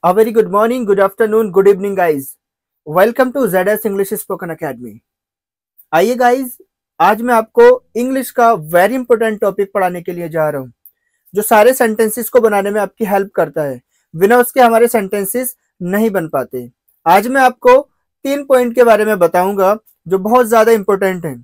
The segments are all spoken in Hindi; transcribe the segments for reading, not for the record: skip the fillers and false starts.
A very good morning, good afternoon, good evening, guys. Welcome to ZS English Spoken Academy. आइए गाइज, आज मैं आपको इंग्लिश का वेरी इंपॉर्टेंट टॉपिक पढ़ाने के लिए जा रहा हूँ, जो सारे सेंटेंसेस को बनाने में आपकी हेल्प करता है। बिना उसके हमारे सेंटेंसेस नहीं बन पाते। आज मैं आपको 3 पॉइंट के बारे में बताऊंगा जो बहुत ज्यादा इंपॉर्टेंट है।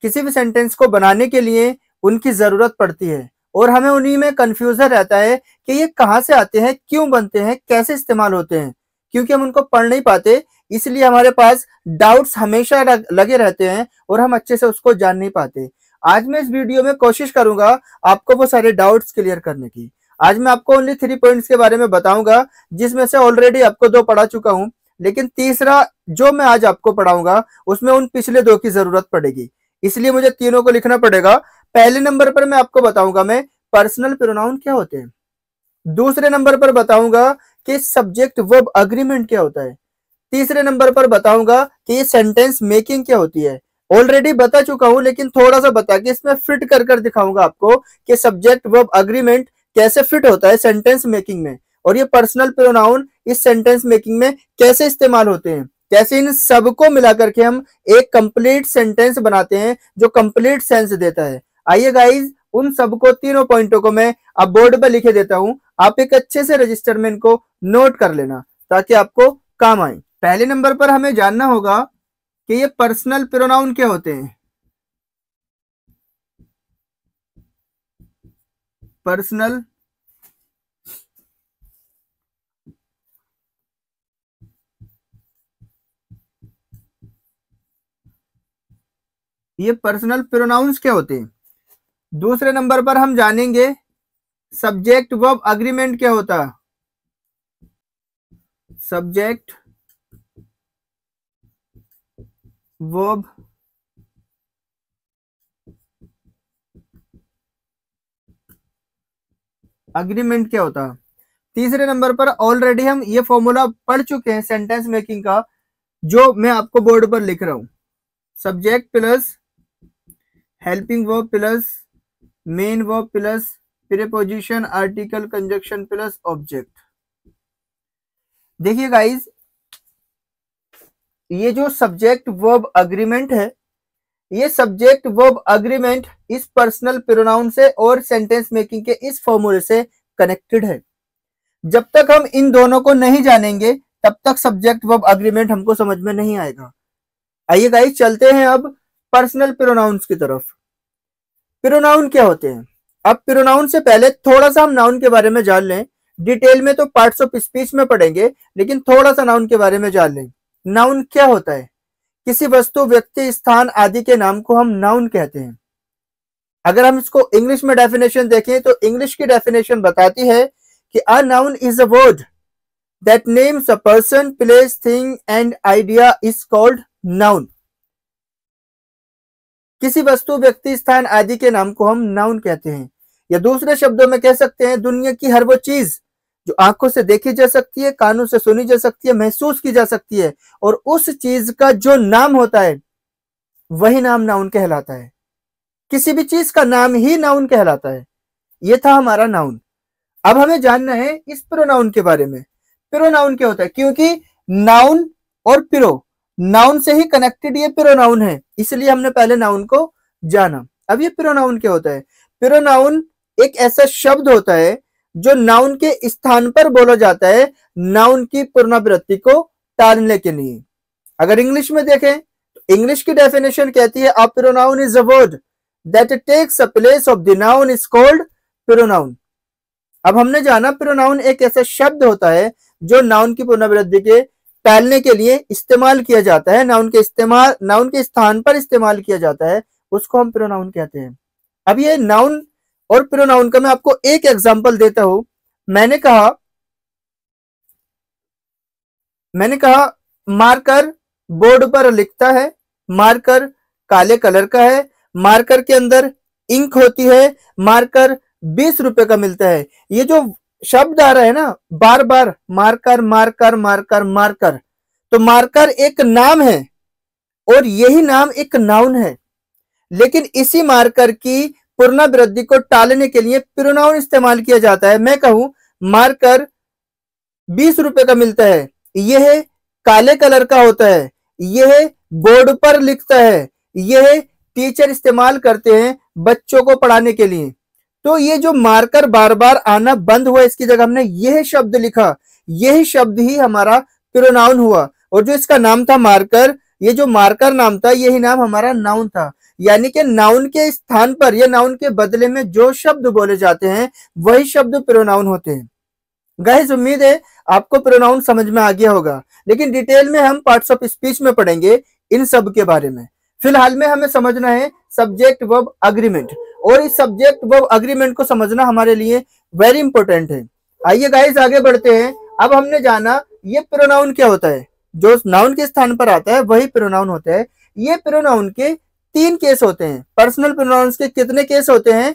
किसी भी सेंटेंस को बनाने के लिए उनकी जरूरत पड़ती है और हमें उन्हीं में कंफ्यूजन रहता है कि ये कहाँ से आते हैं, क्यों बनते हैं, कैसे इस्तेमाल होते हैं। क्योंकि हम उनको पढ़ नहीं पाते, इसलिए हमारे पास डाउट्स हमेशा लगे रहते हैं और हम अच्छे से उसको जान नहीं पाते। आज मैं इस वीडियो में कोशिश करूंगा आपको वो सारे डाउट्स क्लियर करने की। आज मैं आपको ओनली 3 पॉइंट्स के बारे में बताऊंगा, जिसमें से ऑलरेडी आपको 2 पढ़ा चुका हूं, लेकिन तीसरा जो मैं आज आपको पढ़ाऊंगा उसमें उन पिछले 2 की जरूरत पड़ेगी, इसलिए मुझे तीनों को लिखना पड़ेगा। पहले नंबर पर मैं आपको बताऊंगा मैं पर्सनल प्रोनाउन क्या होते हैं। दूसरे नंबर पर बताऊंगा कि सब्जेक्ट वर्ब अग्रीमेंट क्या होता है। तीसरे नंबर पर बताऊंगा कि ये सेंटेंस मेकिंग क्या होती है। ऑलरेडी बता चुका हूं, लेकिन थोड़ा सा बता के इसमें फिट कर दिखाऊंगा आपको कि सब्जेक्ट वर्ब अग्रीमेंट कैसे फिट होता है सेंटेंस मेकिंग में, और ये पर्सनल प्रोनाउन इस सेंटेंस मेकिंग में कैसे इस्तेमाल होते हैं, कैसे इन सबको मिला करके हम एक कंप्लीट सेंटेंस बनाते हैं जो कंप्लीट सेंस देता है। आइए गाइज, उन सबको तीनों पॉइंटों को मैं अब बोर्ड पर लिखे देता हूं। आप एक अच्छे से रजिस्टर में इनको नोट कर लेना ताकि आपको काम आए। पहले नंबर पर हमें जानना होगा कि ये पर्सनल प्रोनाउन क्या होते हैं। पर्सनल ये पर्सनल प्रोनाउंस क्या होते हैं। दूसरे नंबर पर हम जानेंगे सब्जेक्ट वर्ब अग्रीमेंट क्या होता है। सब्जेक्ट वर्ब अग्रीमेंट क्या होता है। तीसरे नंबर पर ऑलरेडी हम ये फॉर्मूला पढ़ चुके हैं सेंटेंस मेकिंग का, जो मैं आपको बोर्ड पर लिख रहा हूं। Subject plus helping verb plus main verb plus preposition article conjunction plus object. देखिए गाइज, ये जो सब्जेक्ट वर्ब अग्रीमेंट है, ये सब्जेक्ट वर्ब अग्रीमेंट इस पर्सनल प्रोनाउन से और सेंटेंस मेकिंग के इस फॉर्मूले से कनेक्टेड है। जब तक हम इन दोनों को नहीं जानेंगे तब तक सब्जेक्ट वर्ब अग्रीमेंट हमको समझ में नहीं आएगा। आइए गाइस, चलते हैं अब पर्सनल प्रोनाउंस की तरफ। प्रोनाउन क्या होते हैं। अब प्रोनाउन से पहले थोड़ा सा हम नाउन के बारे में जान लें। डिटेल में तो पार्ट्स ऑफ स्पीच में पढ़ेंगे, लेकिन थोड़ा सा नाउन के बारे में जान लें। नाउन क्या होता है। किसी वस्तु, व्यक्ति, स्थान आदि के नाम को हम नाउन कहते हैं। अगर हम इसको इंग्लिश में डेफिनेशन देखें तो इंग्लिश की डेफिनेशन बताती है कि a noun is a word that names a person, place, thing and idea is called noun. किसी वस्तु, व्यक्ति, स्थान आदि के नाम को हम नाउन कहते हैं। या दूसरे शब्दों में कह सकते हैं दुनिया की हर वो चीज जो आंखों से देखी जा सकती है, कानों से सुनी जा सकती है, महसूस की जा सकती है, और उस चीज का जो नाम होता है वही नाम नाउन कहलाता है। किसी भी चीज का नाम ही नाउन कहलाता है। ये था हमारा नाउन। अब हमें जानना है इस प्रोनाउन के बारे में। प्रोनाउन क्या होता है, क्योंकि नाउन और प्रो, नाउन से ही कनेक्टेड ये प्रोनाउन है, इसलिए हमने पहले नाउन को जाना। अब ये प्रोनाउन क्या होता है। प्रोनाउन एक ऐसा शब्द होता है जो नाउन के स्थान पर बोला जाता है नाउन की पुनरावृत्ति को टालने के लिए। अगर इंग्लिश में देखें तो इंग्लिश की डेफिनेशन कहती है a pronoun is a word that takes a place of the noun is called pronoun. अब हमने जाना प्रोनाउन एक ऐसा शब्द होता है जो नाउन की पुनरावृत्ति के टालने के लिए इस्तेमाल किया जाता है, नाउन के स्थान पर इस्तेमाल किया जाता है, उसको हम प्रोनाउन कहते हैं। अब ये नाउन और प्रोनाउन का मैं आपको एक एग्जांपल देता हूं। मैंने कहा मार्कर बोर्ड पर लिखता है। मार्कर काले कलर का है। मार्कर के अंदर इंक होती है। मार्कर 20 रुपए का मिलता है। ये जो शब्द आ रहा है ना बार बार, मार्कर मार्कर मार्कर मार्कर, तो मार्कर एक नाम है और यही नाम एक नाउन है। लेकिन इसी मार्कर की पुनरावृत्ति को टालने के लिए प्रोनाउन इस्तेमाल किया जाता है। मैं कहूं मार्कर ₹20 का मिलता है, यह काले कलर का होता है, यह बोर्ड पर लिखता है, यह टीचर इस्तेमाल करते हैं बच्चों को पढ़ाने के लिए। तो ये जो मार्कर बार बार आना बंद हुआ, इसकी जगह हमने यह शब्द लिखा, यही शब्द ही हमारा प्रोनाउन हुआ। और जो इसका नाम था मार्कर, ये जो मार्कर नाम था, यही नाम हमारा नाउन था। यानी कि नाउन के स्थान पर या नाउन के बदले में जो शब्द बोले जाते हैं वही शब्द प्रोनाउन होते हैं। गाइस, उम्मीद है आपको प्रोनाउन समझ में आ गया होगा, लेकिन डिटेल में हम पार्ट्स ऑफ स्पीच में पढ़ेंगे इन सब के बारे में। फिलहाल में हमें समझना है सब्जेक्ट वर्ब अग्रीमेंट, और इस सब्जेक्ट वर्ब अग्रीमेंट को समझना हमारे लिए वेरी इंपॉर्टेंट है। आइए गाइस आगे बढ़ते हैं। अब हमने जाना ये प्रोनाउन क्या होता है। जो नाउन के स्थान पर आता है वही प्रोनाउन होता है। ये प्रोनाउन के 3 केस होते हैं। पर्सनल प्रोनाउंस के कितने केस होते हैं?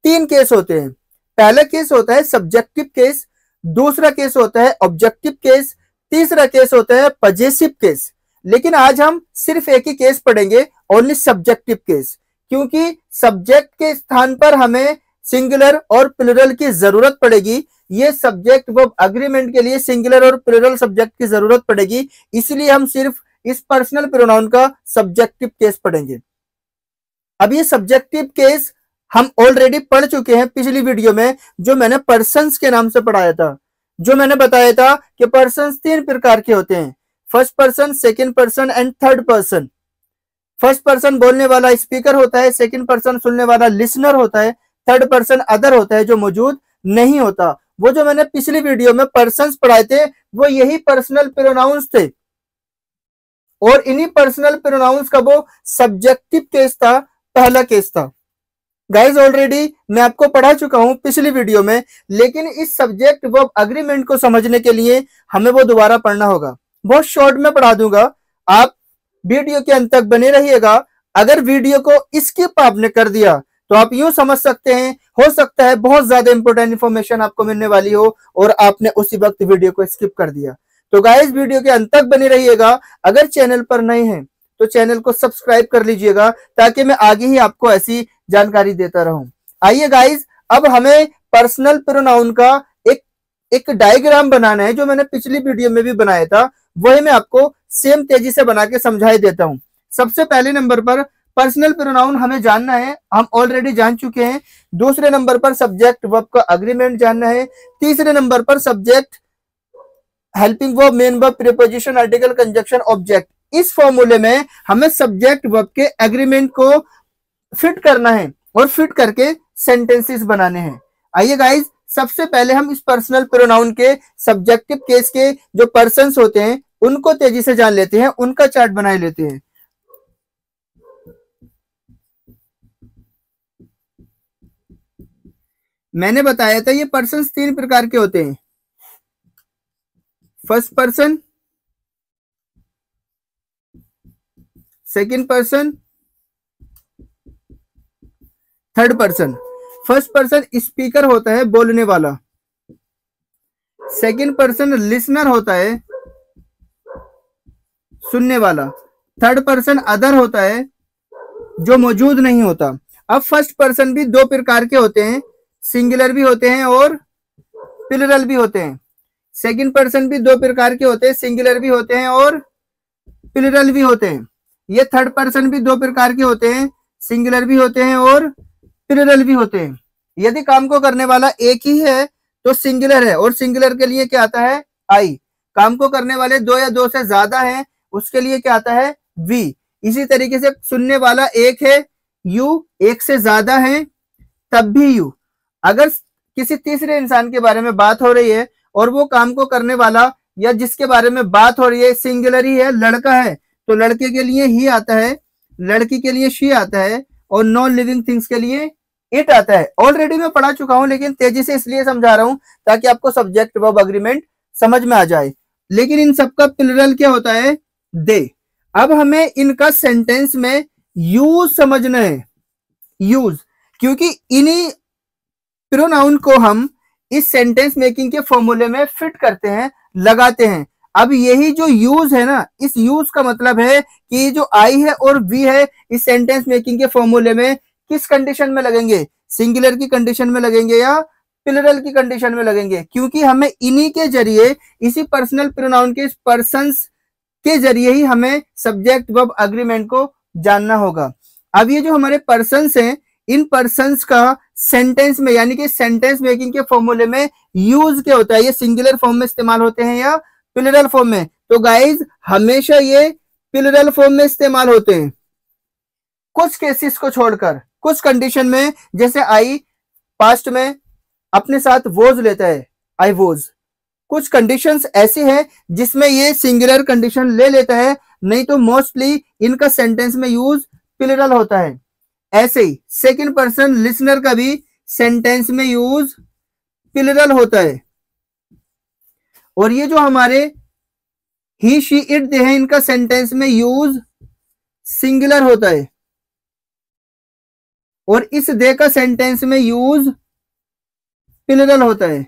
3 केस होते हैं। पहला केस होता है सब्जेक्टिव केस, दूसरा केस होता है ऑब्जेक्टिव केस, तीसरा केस होता है पजेसिव केस। लेकिन आज हम सिर्फ एक ही केस पढ़ेंगे, ओनली सब्जेक्टिव केस, क्योंकि सब्जेक्ट के स्थान पर हमें सिंगुलर और प्लूरल की जरूरत पड़ेगी। ये सब्जेक्ट वर्ब अग्रीमेंट के लिए सिंगुलर और प्लूरल सब्जेक्ट की जरूरत पड़ेगी, इसलिए हम सिर्फ इस पर्सनल प्रोनाउन का सब्जेक्टिव केस पढ़ेंगे। अब ये सब्जेक्टिव केस हम ऑलरेडी पढ़ चुके हैं पिछली वीडियो में, जो मैंने पर्सन्स के नाम से पढ़ाया था। जो मैंने बताया था कि पर्सन्स 3 प्रकार के होते हैं, first person, second person and third person. First person बोलने वाला स्पीकर होता है, सेकंड पर्सन सुनने वाला लिसनर होता है, थर्ड पर्सन अदर होता है जो मौजूद नहीं होता। वो जो मैंने पिछली वीडियो में पर्सन्स पढ़ाए थे वो यही पर्सनल प्रोनाउंस थे, और इन्हीं पर्सनल प्रोनाउंस का वो सब्जेक्टिव केस था, पहला केस था। गाइज ऑलरेडी मैं आपको पढ़ा चुका हूं पिछली वीडियो में, लेकिन इस सब्जेक्ट वर्ब अग्रीमेंट को समझने के लिए हमें वो दोबारा पढ़ना होगा। बहुत शॉर्ट में पढ़ा दूंगा, आप वीडियो के अंत तक बने रहिएगा। अगर वीडियो को स्किप आपने कर दिया तो आप यूं समझ सकते हैं, हो सकता है बहुत ज्यादा इंपॉर्टेंट इंफॉर्मेशन आपको मिलने वाली हो और आपने उसी वक्त वीडियो को स्किप कर दिया। तो गाइज वीडियो के अंत तक बने रहिएगा। अगर चैनल पर नए हैं तो चैनल को सब्सक्राइब कर लीजिएगा, ताकि मैं आगे ही आपको ऐसी जानकारी देता रहूं। आइए गाइज, अब हमें पर्सनल प्रोनाउन का एक डायग्राम बनाना है, जो मैंने पिछली वीडियो में भी बनाया था, वही मैं आपको सेम तेजी से बना के समझाई देता हूं। सबसे पहले नंबर पर पर्सनल प्रोनाउन हमें जानना है, हम ऑलरेडी जान चुके हैं। दूसरे नंबर पर सब्जेक्ट वर्ब का अग्रीमेंट जानना है। तीसरे नंबर पर subject, helping verb, main verb, preposition, article, conjunction, object. इस फॉर्मूले में हमें सब्जेक्ट वर्ब के एग्रीमेंट को फिट करना है और फिट करके सेंटेंसेस बनाने हैं। आइए गाइज, सबसे पहले हम इस पर्सनल प्रोनाउन के सब्जेक्टिव केस के जो पर्सन्स होते हैं उनको तेजी से जान लेते हैं, उनका चार्ट बना लेते हैं। मैंने बताया था ये पर्सन्स 3 प्रकार के होते हैं, first person, second person, third person. First person speaker होता है, बोलने वाला। सेकंड पर्सन लिसनर होता है, सुनने वाला। थर्ड पर्सन अदर होता है, जो मौजूद नहीं होता। अब फर्स्ट पर्सन भी 2 प्रकार के होते हैं, सिंगुलर भी होते हैं और प्लूरल भी होते हैं। सेकंड पर्सन भी 2 प्रकार के होते हैं, सिंगुलर भी होते हैं और प्लूरल भी होते हैं। ये थर्ड पर्सन भी 2 प्रकार के होते हैं, सिंगुलर भी होते हैं और प्लूरल भी होते हैं। यदि काम को करने वाला एक ही है तो सिंगुलर है, और सिंगुलर के लिए क्या आता है? आई। काम को करने वाले 2 या 2 से ज्यादा हैं, उसके लिए क्या आता है? वी। इसी तरीके से सुनने वाला एक है, यू, एक से ज्यादा है तब भी यू। अगर किसी तीसरे इंसान के बारे में बात हो रही है और वो काम को करने वाला या जिसके बारे में बात हो रही है सिंगुलर ही है, लड़का है, तो लड़के के लिए ही आता है, लड़की के लिए शी आता है, और नॉन लिविंग थिंग्स के लिए इट आता है। ऑलरेडी मैं पढ़ा चुका हूं, लेकिन तेजी से इसलिए समझा रहा हूं ताकि आपको सब्जेक्ट वर्ब अग्रीमेंट समझ में आ जाए। लेकिन इन सबका प्लूरल क्या होता है? दे। अब हमें इनका सेंटेंस में यूज समझना है, यूज, क्योंकि इन्हीं प्रोनाउन को हम इस सेंटेंस मेकिंग के फॉर्मूले में फिट करते हैं, लगाते हैं। अब यही जो यूज है ना, इस यूज का मतलब है कि जो आई है और वी है इस सेंटेंस मेकिंग के फॉर्मूले में किस कंडीशन में लगेंगे? सिंगुलर की कंडीशन में लगेंगे या प्लुरल की कंडीशन में लगेंगे, क्योंकि हमें इन्हीं के जरिए, इसी पर्सनल प्रोनाउन के पर्सन्स के जरिए ही हमें सब्जेक्ट वर्ब अग्रीमेंट को जानना होगा। अब ये जो हमारे पर्सन्स हैं, इन पर्सन्स का सेंटेंस में यानी कि सेंटेंस मेकिंग के फॉर्मूले में यूज क्या होता है, ये सिंगुलर फॉर्म में इस्तेमाल होते हैं या प्लुरल फॉर्म में? तो गाइज हमेशा ये प्लुरल फॉर्म में इस्तेमाल होते हैं, कुछ केसेस को छोड़कर। कुछ कंडीशन में, जैसे आई पास्ट में अपने साथ वोज लेता है, आई वोज, कुछ कंडीशंस ऐसी हैं जिसमें ये सिंगुलर कंडीशन ले लेता है, नहीं तो मोस्टली इनका सेंटेंस में यूज प्लुरल होता है। ऐसे ही सेकंड पर्सन लिसनर का भी सेंटेंस में यूज प्लुरल होता है। और ये जो हमारे ही शी इट दे हैं, इनका सेंटेंस में यूज सिंगुलर होता है, और इस दे का सेंटेंस में यूज प्लुरल होता है।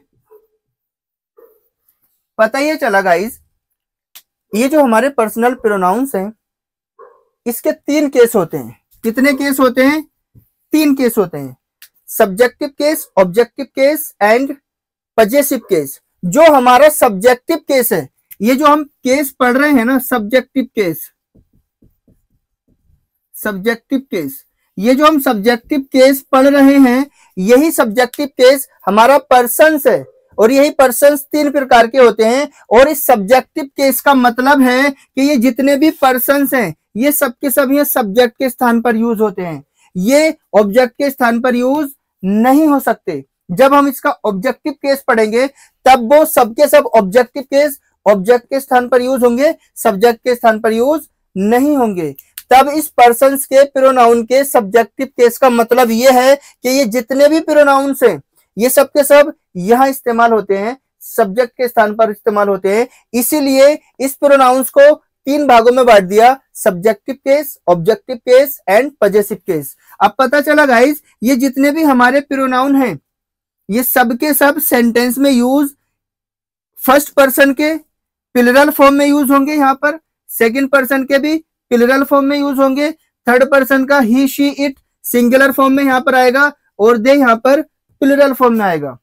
पता ये चला गाइस, ये जो हमारे पर्सनल प्रोनाउंस हैं, इसके 3 केस होते हैं। कितने केस होते हैं? 3 केस होते हैं, subjective case, objective case and possessive case. जो हमारा सब्जेक्टिव केस है, ये जो हम केस पढ़ रहे हैं ना, सब्जेक्टिव केस, सब्जेक्टिव केस, ये जो हम सब्जेक्टिव केस पढ़ रहे हैं, यही सब्जेक्टिव केस हमारा पर्सन्स है, और यही पर्सन्स 3 प्रकार के होते हैं। और इस सब्जेक्टिव केस का मतलब है कि ये जितने भी पर्सन्स हैं, ये सब के सब ये सब्जेक्ट के स्थान पर यूज होते हैं, ये ऑब्जेक्ट के स्थान पर यूज नहीं हो सकते। जब हम इसका ऑब्जेक्टिव केस पढ़ेंगे, तब वो सबके सब ऑब्जेक्टिव केस ऑब्जेक्ट के स्थान पर यूज होंगे, सब्जेक्ट के स्थान पर यूज नहीं होंगे। तब इस पर्सन्स के प्रोनाउन के सब्जेक्टिव केस का मतलब ये है कि ये जितने भी प्रोनाउंस हैं, ये सब के सब यहां इस्तेमाल होते हैं, सब्जेक्ट के स्थान पर इस्तेमाल होते हैं। इसीलिए इस प्रोनाउंस को 3 भागों में बांट दिया, subjective case, objective case and possessive case. अब पता चला गाइस, ये जितने भी हमारे प्रोनाउन हैं, ये सब के सब सेंटेंस में यूज फर्स्ट पर्सन के प्लुरल फॉर्म में यूज होंगे, यहां पर सेकंड पर्सन के भी प्लुरल फॉर्म में यूज होंगे, थर्ड पर्सन का ही शी इट सिंगुलर फॉर्म में यहां पर आएगा, और दे यहां पर प्लुरल फॉर्म में आएगा।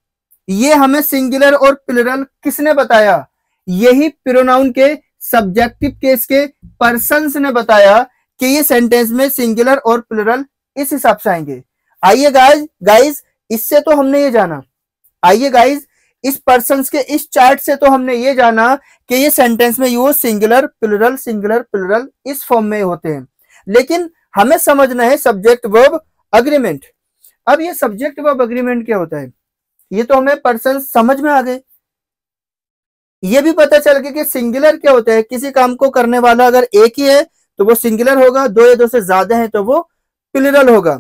ये हमें सिंगुलर और प्लुरल किसने बताया? यही प्रोनाउन के सब्जेक्टिव केस के पर्सन्स ने बताया कि ये सेंटेंस में सिंगुलर और प्लुरल इस हिसाब से आएंगे। आइए गाइस इससे तो हमने ये जाना, आइए गाइस इस पर्सन्स के इस चार्ट से तो हमने ये जाना कि ये सेंटेंस में यूज सिंगुलर प्लुरल इस फॉर्म में होते हैं। लेकिन हमें समझना है सब्जेक्ट वर्ब अग्रीमेंट। अब ये सब्जेक्ट वर्ब अग्रीमेंट क्या होता है? ये तो हमें पर्सन समझ में आ गए। ये भी पता चल गया कि सिंगुलर क्या होता है, किसी काम को करने वाला अगर एक ही है तो वो सिंगुलर होगा, 2 या 2 से ज्यादा है तो वो प्लुरल होगा।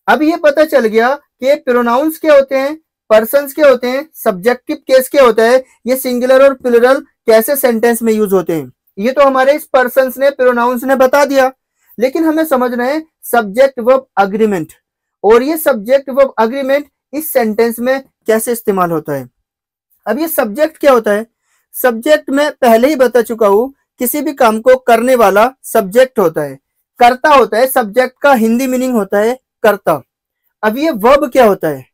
अब ये पता चल गया कि प्रोनाउंस क्या होते हैं, पर्सन्स क्या होते हैं, सब्जेक्टिव केस क्या होता है, ये सिंगुलर और प्लुरल कैसे सेंटेंस में यूज होते हैं। ये तो हमारे इस पर्सन्स ने, प्रोनाउंस ने बता दिया। लेकिन हमें समझना है सब्जेक्ट वर्ब अग्रीमेंट, और ये सब्जेक्ट वर्ब अग्रीमेंट इस सेंटेंस में कैसे इस्तेमाल होता है। अब ये सब्जेक्ट क्या होता है? सब्जेक्ट में पहले ही बता चुका हूं, किसी भी काम को करने वाला सब्जेक्ट होता है, कर्ता होता है। सब्जेक्ट का हिंदी मीनिंग होता है कर्ता। अब ये वर्ब क्या होता है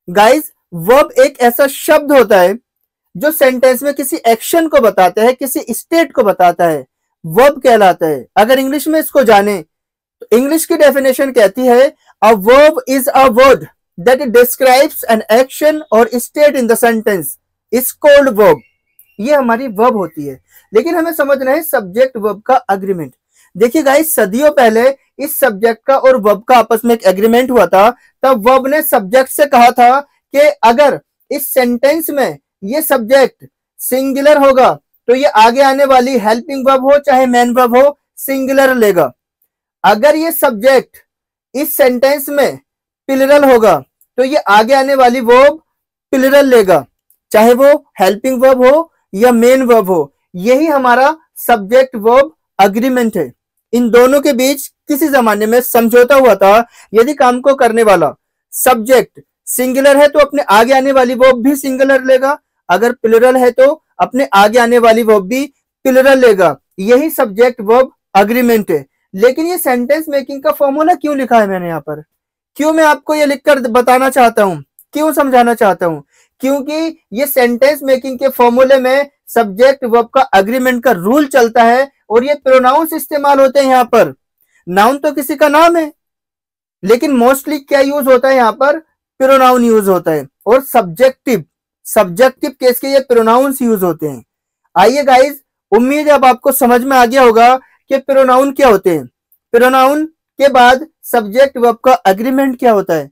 गाइस? वर्ब एक ऐसा शब्द होता है जो सेंटेंस में किसी एक्शन को बताता है, किसी स्टेट को बताता है, वर्ब कहलाता है। अगर इंग्लिश में इसको जाने तो इंग्लिश की डेफिनेशन कहती है a verb is a word that describes an action or state in the sentence is called verb. ये हमारी वर्ब होती है। लेकिन हमें समझना है सब्जेक्ट वर्ब का अग्रीमेंट। देखिए गाइस, सदियों पहले इस सब्जेक्ट का और वर्ब का आपस में एक एग्रीमेंट हुआ था। तब वर्ब ने सब्जेक्ट से कहा था कि अगर इस सेंटेंस में ये सब्जेक्ट सिंगुलर होगा तो ये आगे आने वाली हेल्पिंग वर्ब हो चाहे मेन वर्ब हो, सिंगुलर लेगा। अगर ये सब्जेक्ट इस सेंटेंस में प्लुरल होगा तो ये आगे आने वाली वर्ब प्लुरल लेगा, चाहे वो हेल्पिंग वर्ब हो या मेन वर्ब हो। यही हमारा सब्जेक्ट वर्ब अग्रीमेंट है। इन दोनों के बीच किसी जमाने में समझौता हुआ था। यदि काम को करने वाला सब्जेक्ट सिंगुलर है तो अपने आगे आने वाली वर्ब भी सिंगुलर लेगा, अगर प्लुरल है तो अपने आगे आने वाली वर्ब भी प्लुरल लेगा। यही सब्जेक्ट वर्ब अग्रीमेंट है। लेकिन ये सेंटेंस मेकिंग का फॉर्मूला क्यों लिखा है मैंने यहाँ पर, क्यों मैं आपको ये लिखकर बताना चाहता हूं? क्यों समझाना चाहता हूं? क्योंकि ये सेंटेंस मेकिंग के फॉर्मूले में सब्जेक्ट वर्ब का अग्रीमेंट का रूल चलता है और ये प्रोनाउंस इस्तेमाल होते हैं यहाँ पर। नाउन तो किसी का नाम है, लेकिन मोस्टली क्या यूज होता है यहाँ पर? प्रोनाउन यूज होता है। और सब्जेक्टिव केस के ये प्रोनाउंस यूज होते हैं। आइए गाइज, उम्मीद है अब आपको समझ में आ गया होगा कि प्रोनाउन क्या होते हैं। प्रोनाउन के बाद सब्जेक्ट वर्ब का अग्रीमेंट क्या होता है।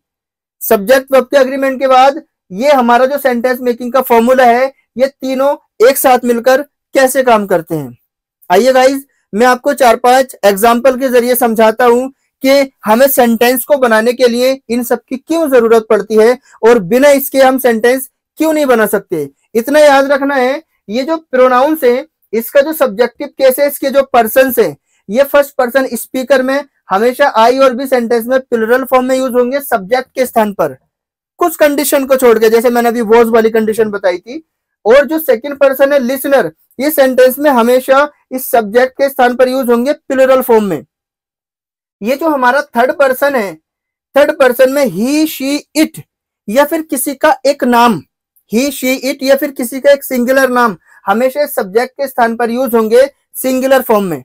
सब्जेक्ट वर्ब के अग्रीमेंट के बाद ये हमारा जो सेंटेंस मेकिंग का फॉर्मूला है, ये तीनों एक साथ मिलकर कैसे काम करते हैं। आइए गाइज, मैं आपको 4-5 एग्जाम्पल के जरिए समझाता हूं कि हमें सेंटेंस को बनाने के लिए इन सब की क्यों जरूरत पड़ती है और बिना इसके हम सेंटेंस क्यों नहीं बना सकते। इतना याद रखना है, ये जो प्रोनाउंस है, इसका जो सब्जेक्टिव केस है, इसके जो पर्सन है, ये फर्स्ट पर्सन स्पीकर में हमेशा आई और बी सेंटेंस में प्लूरल फॉर्म में यूज होंगे सब्जेक्ट के स्थान पर, कुछ कंडीशन को छोड़ के, जैसे मैंने अभी वॉज वाली कंडीशन बताई थी। और जो सेकंड पर्सन है लिसनर, ये सेंटेंस में हमेशा इस सब्जेक्ट के स्थान पर यूज होंगे प्लूरल फॉर्म में। ये जो हमारा थर्ड पर्सन है, थर्ड पर्सन में ही शी इट या फिर किसी का एक नाम, ही शी इट या फिर किसी का एक सिंगुलर नाम हमेशा सब्जेक्ट के स्थान पर यूज होंगे सिंगुलर फॉर्म में।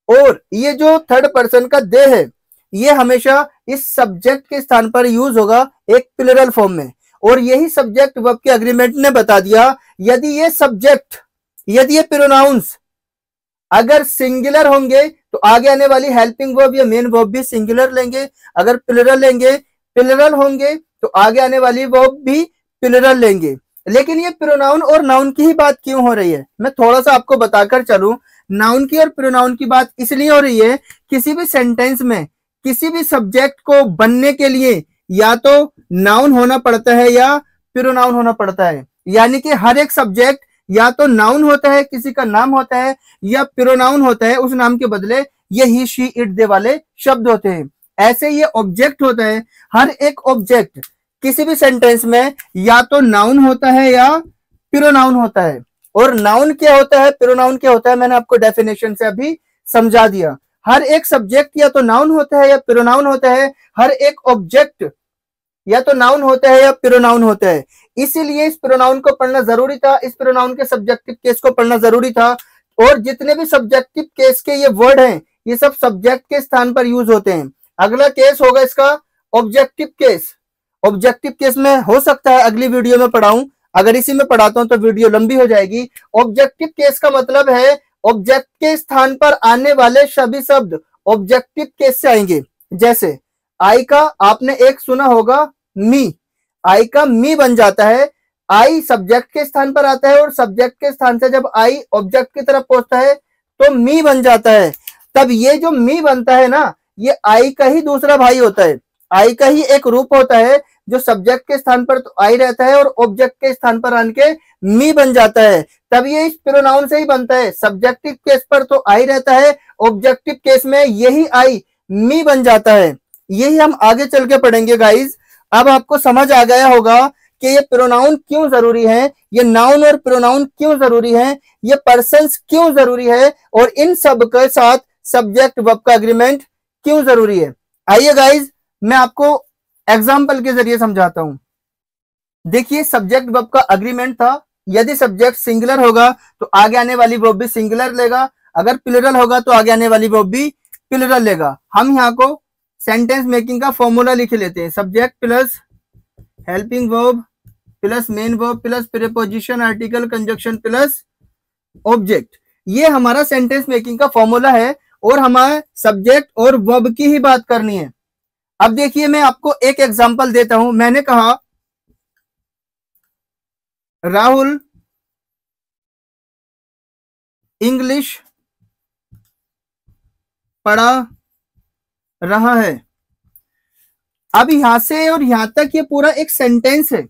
और ये जो थर्ड पर्सन का दे है, ये हमेशा इस सब्जेक्ट के स्थान पर यूज होगा एक प्लूरल फॉर्म में। और यही सब्जेक्ट वर्ब के अग्रीमेंट ने बता दिया, यदि ये प्रोनाउंस अगर सिंगुलर होंगे तो आगे आने वाली हेल्पिंग वर्ब या मेन वर्ब भी सिंगुलर लेंगे, अगर प्लूरल होंगे तो आगे आने वाली वर्ब भी प्लूरल लेंगे। लेकिन ये प्रोनाउन और नाउन की ही बात क्यों हो रही है, मैं थोड़ा सा आपको बताकर चलूं। नाउन की और प्रोनाउन की बात इसलिए हो रही है, किसी भी सेंटेंस में किसी भी सब्जेक्ट को बनने के लिए या तो नाउन होना पड़ता है या प्रोनाउन होना पड़ता है। यानी कि हर एक सब्जेक्ट या तो नाउन होता है, किसी का नाम होता है, या प्रोनाउन होता है, उस नाम के बदले ये ही शी इट दे वाले शब्द होते हैं। ऐसे ये ऑब्जेक्ट होता है, हर एक ऑब्जेक्ट किसी भी सेंटेंस में या तो नाउन होता है या प्रोनाउन होता है। और नाउन क्या होता है, प्रोनाउन क्या होता है, मैंने आपको डेफिनेशन से अभी समझा दिया। हर एक सब्जेक्ट या तो नाउन होता है या प्रोनाउन होता है, हर एक ऑब्जेक्ट या तो नाउन होता है या प्रोनाउन होता है। इसीलिए इस प्रोनाउन को पढ़ना जरूरी था, इस प्रोनाउन के सब्जेक्टिव केस को पढ़ना जरूरी था। और जितने भी सब्जेक्टिव केस के ये वर्ड हैं, ये सब सब्जेक्ट के स्थान पर यूज होते हैं। अगला केस होगा इसका ऑब्जेक्टिव केस। ऑब्जेक्टिव केस में हो सकता है अगली वीडियो में पढ़ाऊं, अगर इसी में पढ़ाता हूं तो वीडियो लंबी हो जाएगी। ऑब्जेक्टिव केस का मतलब है ऑब्जेक्ट के स्थान पर आने वाले सभी शब्द ऑब्जेक्टिव केस से आएंगे। जैसे आई का आपने एक सुना होगा मी, आई का मी बन जाता है। आई सब्जेक्ट के स्थान पर आता है और सब्जेक्ट के स्थान से जब आई ऑब्जेक्ट की तरफ पहुंचता है तो मी बन जाता है। तब ये जो मी बनता है ना, ये आई का ही दूसरा भाई होता है, आई का ही एक रूप होता है जो सब्जेक्ट के स्थान पर तो आई रहता है और ऑब्जेक्ट के स्थान पर आन के मी बन जाता है। तब ये इस प्रोनाउन से ही बनता है। सब्जेक्टिव केस पर तो आई रहता है, ऑब्जेक्टिव केस में यही आई मी बन जाता है। यही हम आगे चल के पढ़ेंगे गाइज। अब आपको समझ आ गया होगा कि ये प्रोनाउन क्यों जरूरी है, ये नाउन और प्रोनाउन क्यों जरूरी है, ये पर्सन्स क्यों जरूरी है और इन सब के साथ सब्जेक्ट वर्ब का एग्रीमेंट क्यों जरूरी है। आइए गाइज, मैं आपको एग्जाम्पल के जरिए समझाता हूं। देखिए, सब्जेक्ट वर्ब का एग्रीमेंट था, यदि सब्जेक्ट सिंगुलर होगा तो आगे आने वाली वर्ब भी सिंगुलर लेगा, अगर प्लूरल होगा तो आगे आने वाली वर्ब भी प्लूरल लेगा। हम यहाँ को सेंटेंस मेकिंग का फॉर्मूला लिख लेते हैं, subject plus helping verb plus main verb plus preposition article conjunction plus object. ये हमारा सेंटेंस मेकिंग का फॉर्मूला है और हमारे सब्जेक्ट और वर्ब की ही बात करनी है। अब देखिए, मैं आपको एक एग्जांपल देता हूं। मैंने कहा राहुल इंग्लिश पढ़ा रहा है। अब यहां से और यहां तक ये पूरा एक सेंटेंस है।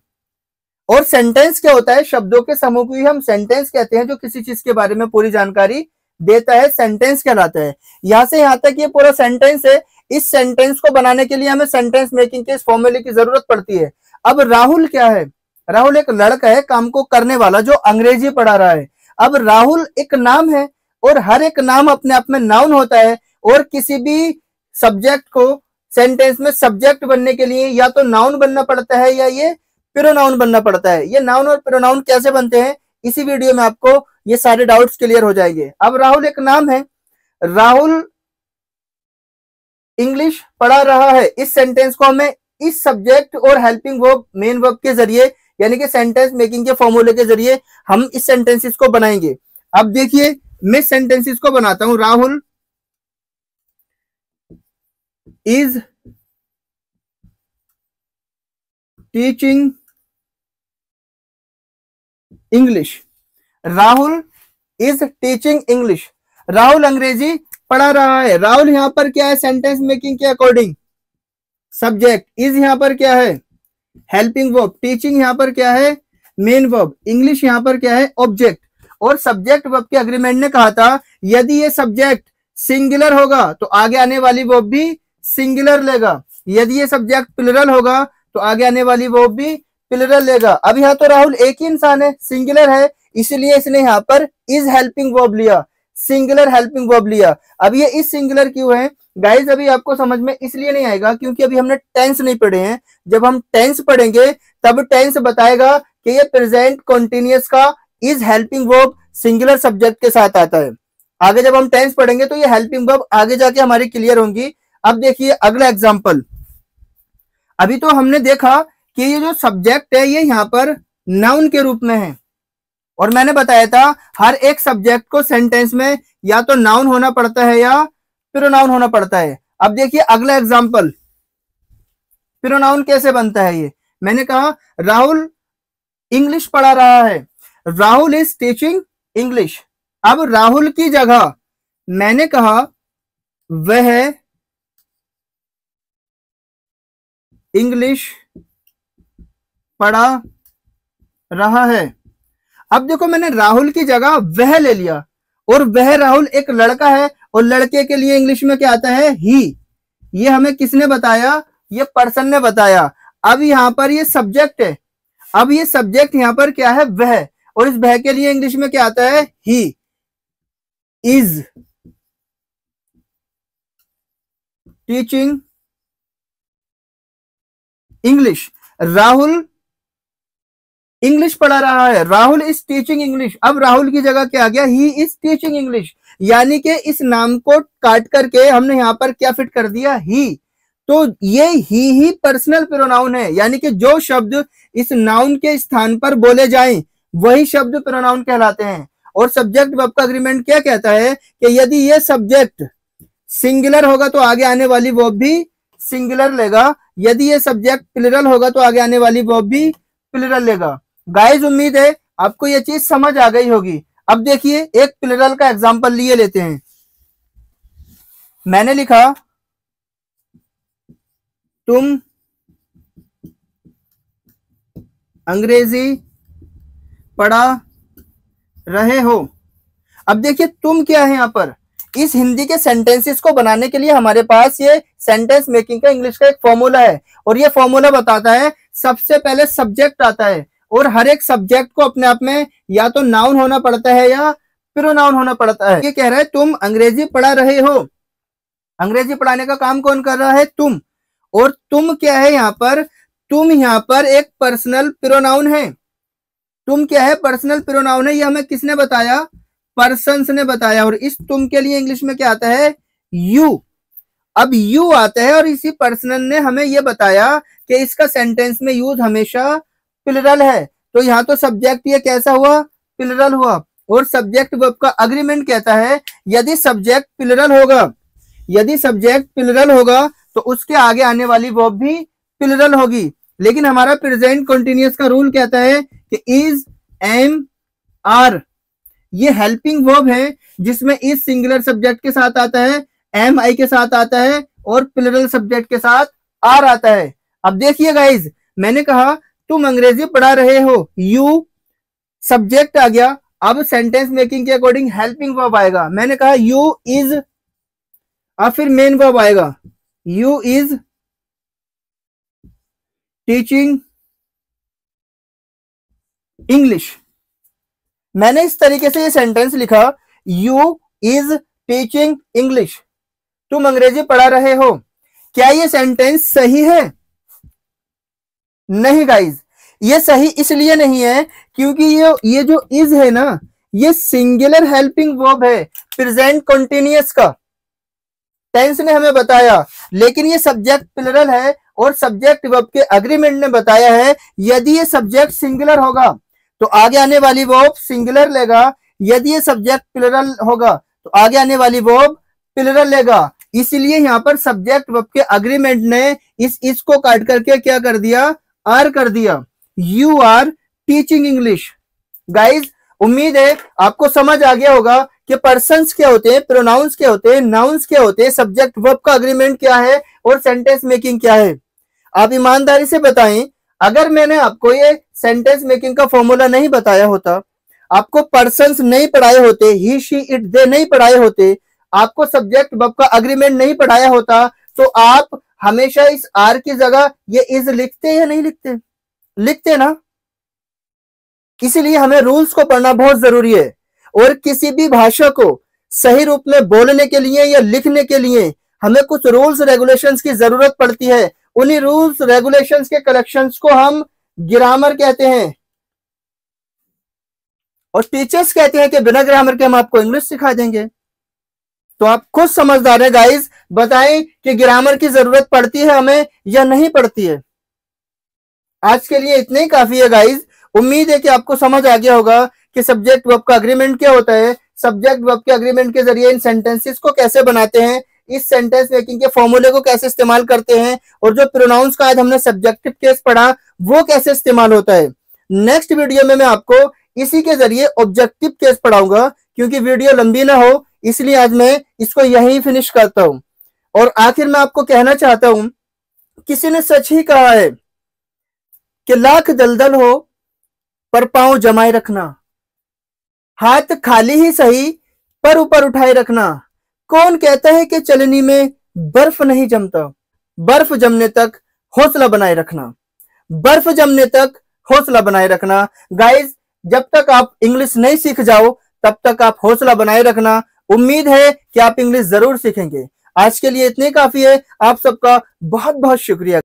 और सेंटेंस क्या होता है, शब्दों के समूह को ही हम सेंटेंस कहते हैं, जो किसी चीज के बारे में पूरी जानकारी देता है, सेंटेंस कहलाता है। यहां से यहां तक ये पूरा सेंटेंस है। इस सेंटेंस को बनाने के लिए हमें सेंटेंस मेकिंग के इस फॉर्मूले की जरूरत पड़ती है। अब राहुल क्या है, राहुल एक लड़का है काम को करने वाला जो अंग्रेजी पढ़ा रहा है। अब राहुल एक नाम है और हर एक नाम अपने आप में नाउन होता है और किसी भी सब्जेक्ट को सेंटेंस में सब्जेक्ट बनने के लिए या तो नाउन बनना पड़ता है या ये प्रोनाउन बनना पड़ता है। ये नाउन और प्रोनाउन कैसे बनते हैं, इसी वीडियो में आपको ये सारे डाउट्स क्लियर हो जाएंगे। अब राहुल एक नाम है, राहुल इंग्लिश पढ़ा रहा है, इस सेंटेंस को हमें इस सब्जेक्ट और हेल्पिंग वर्ब मेन वर्ब के जरिए यानी कि सेंटेंस मेकिंग के फॉर्मूले के जरिए हम इस सेंटेंसेस को बनाएंगे। अब देखिए मैं सेंटेंसेस को बनाता हूं। Rahul is teaching English. Rahul is teaching English. Rahul अंग्रेजी पढ़ा रहा है। राहुल यहां पर क्या है, सेंटेंस मेकिंग के अकॉर्डिंग सब्जेक्ट, इज यहां पर क्या है हेल्पिंग वर्ब, टीचिंग यहां पर क्या है मेन वर्ब, इंग्लिश यहां पर क्या है ऑब्जेक्ट। और सब्जेक्ट वर्ब के अग्रीमेंट ने कहा था यदि ये सब्जेक्ट सिंगुलर होगा तो आगे आने वाली वर्ब भी सिंगुलर लेगा, यदि ये सब्जेक्ट प्लुरल होगा तो आगे आने वाली वर्ब भी प्लुरल लेगा। अब यहाँ तो राहुल एक ही इंसान है, सिंगुलर है, इसलिए इसने यहाँ पर इज हेल्पिंग वर्ब लिया, सिंगुलर हेल्पिंग वर्ब लिया। अब ये इस सिंगुलर क्यों है गाइज, अभी आपको समझ में इसलिए नहीं आएगा क्योंकि अभी हमने टेंस नहीं पढ़े हैं। जब हम टेंस पढ़ेंगे तब टेंस बताएगा कि ये प्रेजेंट कॉन्टिन्यूअस का is helping verb singular subject के साथ आता है। आगे जब हम टेंस पढ़ेंगे तो ये हेल्पिंग वर्ब आगे जाके हमारी क्लियर होंगी। अब देखिए अगला एग्जांपल, अभी तो हमने देखा कि ये जो सब्जेक्ट है ये यहाँ पर नाउन के रूप में है और मैंने बताया था हर एक सब्जेक्ट को सेंटेंस में या तो नाउन होना पड़ता है या प्रोनाउन होना पड़ता है। अब देखिए अगला एग्जांपल, प्रोनाउन कैसे बनता है ये मैंने कहा राहुल इंग्लिश पढ़ा रहा है, राहुल इज टीचिंग इंग्लिश। अब राहुल की जगह मैंने कहा वह इंग्लिश पढ़ा रहा है। अब देखो मैंने राहुल की जगह वह ले लिया और वह राहुल एक लड़का है और लड़के के लिए इंग्लिश में क्या आता है ही। ये हमें किसने बताया, ये पर्सन ने बताया। अब यहां पर ये सब्जेक्ट है, अब ये सब्जेक्ट यहां पर क्या है वह, और इस वह के लिए इंग्लिश में क्या आता है he is teaching English. Rahul English पढ़ा रहा है, राहुल इज टीचिंग इंग्लिश। अब राहुल की जगह क्या आ गया ही इज टीचिंग इंग्लिश, यानी कि इस नाम को काट करके हमने यहां पर क्या फिट कर दिया ही। तो ये ही पर्सनल प्रोनाउन है, यानी कि जो शब्द इस नाउन के स्थान पर बोले जाएं वही शब्द प्रोनाउन कहलाते हैं। और सब्जेक्ट वर्ब का अग्रीमेंट क्या कहता है कि यदि ये सब्जेक्ट सिंगुलर होगा तो आगे आने वाली वर्ब भी सिंगुलर लेगा, यदि ये सब्जेक्ट प्लुरल होगा तो आगे आने वाली वर्ब भी प्लुरल लेगा। गाइस उम्मीद है आपको ये चीज समझ आ गई होगी। अब देखिए एक प्लुरल का एग्जांपल लिए लेते हैं। मैंने लिखा तुम अंग्रेजी पढ़ा रहे हो। अब देखिए तुम क्या है यहां पर, इस हिंदी के सेंटेंसेस को बनाने के लिए हमारे पास ये सेंटेंस मेकिंग का इंग्लिश का एक फॉर्मूला है और ये फॉर्मूला बताता है सबसे पहले सब्जेक्ट आता है और हर एक सब्जेक्ट को अपने आप में या तो नाउन होना पड़ता है या प्रोनाउन होना पड़ता है। ये कह रहा है तुम अंग्रेजी पढ़ा रहे हो, अंग्रेजी पढ़ाने का काम कौन कर रहा है तुम, और तुम क्या है यहाँ पर, तुम यहाँ पर एक पर्सनल प्रोनाउन है। तुम क्या है पर्सनल प्रोनाउन है, ये हमें किसने बताया पर्सन्स ने बताया। और इस तुम के लिए इंग्लिश में क्या आता है यू। अब यू आता है और इसी पर्सन ने हमें यह बताया कि इसका सेंटेंस में यूज हमेशा प्लुरल है। तो यहाँ तो सब्जेक्ट ये कैसा हुआ प्लुरल हुआ और सब्जेक्ट वर्ब का अग्रीमेंट कहता है यदि सब्जेक्ट प्लुरल होगा, यदि सब्जेक्ट प्लुरल होगा तो उसके आगे आने वाली वर्ब भी प्लुरल होगी। लेकिन हमारा प्रेजेंट कंटीन्यूअस का रूल कहता है कि इज एम आर, ये हेल्पिंग वर्ब है जिसमें इज सिंगुलर सब्जेक्ट के साथ आता है, एम आई के साथ आता है और प्लुरल सब्जेक्ट के साथ आर आता है। अब देखिए गाइज मैंने कहा तुम अंग्रेजी पढ़ा रहे हो, यू सब्जेक्ट आ गया, अब सेंटेंस मेकिंग के अकॉर्डिंग हेल्पिंग वर्ब आएगा। मैंने कहा यू इज, अब फिर मेन वर्ब आएगा यू इज टीचिंग इंग्लिश। मैंने इस तरीके से ये सेंटेंस लिखा यू इज टीचिंग इंग्लिश, तुम अंग्रेजी पढ़ा रहे हो। क्या ये सेंटेंस सही है? नहीं गाइज, ये सही इसलिए नहीं है क्योंकि ये जो इज है ना, ये सिंगुलर हेल्पिंग वर्ब है प्रेजेंट कंटिन्यूअस का, टेंस ने हमें बताया, लेकिन ये सब्जेक्ट प्लुरल है और सब्जेक्ट वर्ब के अग्रीमेंट ने बताया है यदि ये सब्जेक्ट सिंगुलर होगा तो आगे आने वाली वर्ब सिंगुलर लेगा, यदि ये सब्जेक्ट प्लुरल होगा तो आगे आने वाली वर्ब प्लुरल लेगा। इसलिए यहां पर सब्जेक्ट वर्ब के अग्रीमेंट ने इस को काट करके क्या कर दिया, आर कर दिया। You are teaching English. Guys उम्मीद है आपको समझ आ गया होगा कि पर्सन्स क्या होते हैं, प्रोनाउंस क्या होते हैं, नाउन्स क्या होते हैं, सब्जेक्ट वर्ब का अग्रीमेंट क्या है और सेंटेंस मेकिंग क्या है। आप ईमानदारी से बताएं, अगर मैंने आपको ये सेंटेंस मेकिंग का फॉर्मूला नहीं बताया होता, आपको पर्सन्स नहीं पढ़ाए होते, ही शी इट दे नहीं पढ़ाए होते, आपको सब्जेक्ट वर्ब का अग्रीमेंट नहीं पढ़ाया होता, तो आप हमेशा इस आर की जगह ये इज लिखते या नहीं लिखते? लिखते ना। इसीलिए हमें रूल्स को पढ़ना बहुत जरूरी है और किसी भी भाषा को सही रूप में बोलने के लिए या लिखने के लिए हमें कुछ रूल्स रेगुलेशंस की जरूरत पड़ती है। उन्हीं रूल्स रेगुलेशंस के कलेक्शंस को हम ग्रामर कहते हैं और टीचर्स कहते हैं कि बिना ग्रामर के हम आपको इंग्लिश सिखा देंगे। तो आप खुद समझदार है गाइस, बताएं कि ग्रामर की जरूरत पड़ती है हमें या नहीं पड़ती है। आज के लिए इतने ही काफी है गाइस। उम्मीद है कि आपको समझ आ गया होगा कि सब्जेक्ट वर्ब का अग्रीमेंट क्या होता है, सब्जेक्ट वर्ब के अग्रीमेंट के जरिए इन सेंटेंसेस को कैसे बनाते हैं, इस सेंटेंस मेकिंग के फॉर्मूले को कैसे इस्तेमाल करते हैं, और जो प्रोनाउंस का आज हमने सब्जेक्टिव केस पढ़ा वो कैसे इस्तेमाल होता है। नेक्स्ट वीडियो में मैं आपको इसी के जरिए ऑब्जेक्टिव केस पढ़ाऊंगा। क्योंकि वीडियो लंबी ना हो इसलिए आज मैं इसको यहीं फिनिश करता हूं। और आखिर में आपको कहना चाहता हूं, किसी ने सच ही कहा है कि लाख दलदल हो पर पांव जमाए रखना, हाथ खाली ही सही पर ऊपर उठाए रखना। कौन कहता है कि चलनी में बर्फ नहीं जमता? बर्फ जमने तक हौसला बनाए रखना, बर्फ जमने तक हौसला बनाए रखना। गाइज जब तक आप इंग्लिश नहीं सीख जाओ तब तक आप हौसला बनाए रखना। उम्मीद है कि आप इंग्लिश जरूर सीखेंगे। आज के लिए इतने काफी है। आप सबका बहुत बहुत शुक्रिया।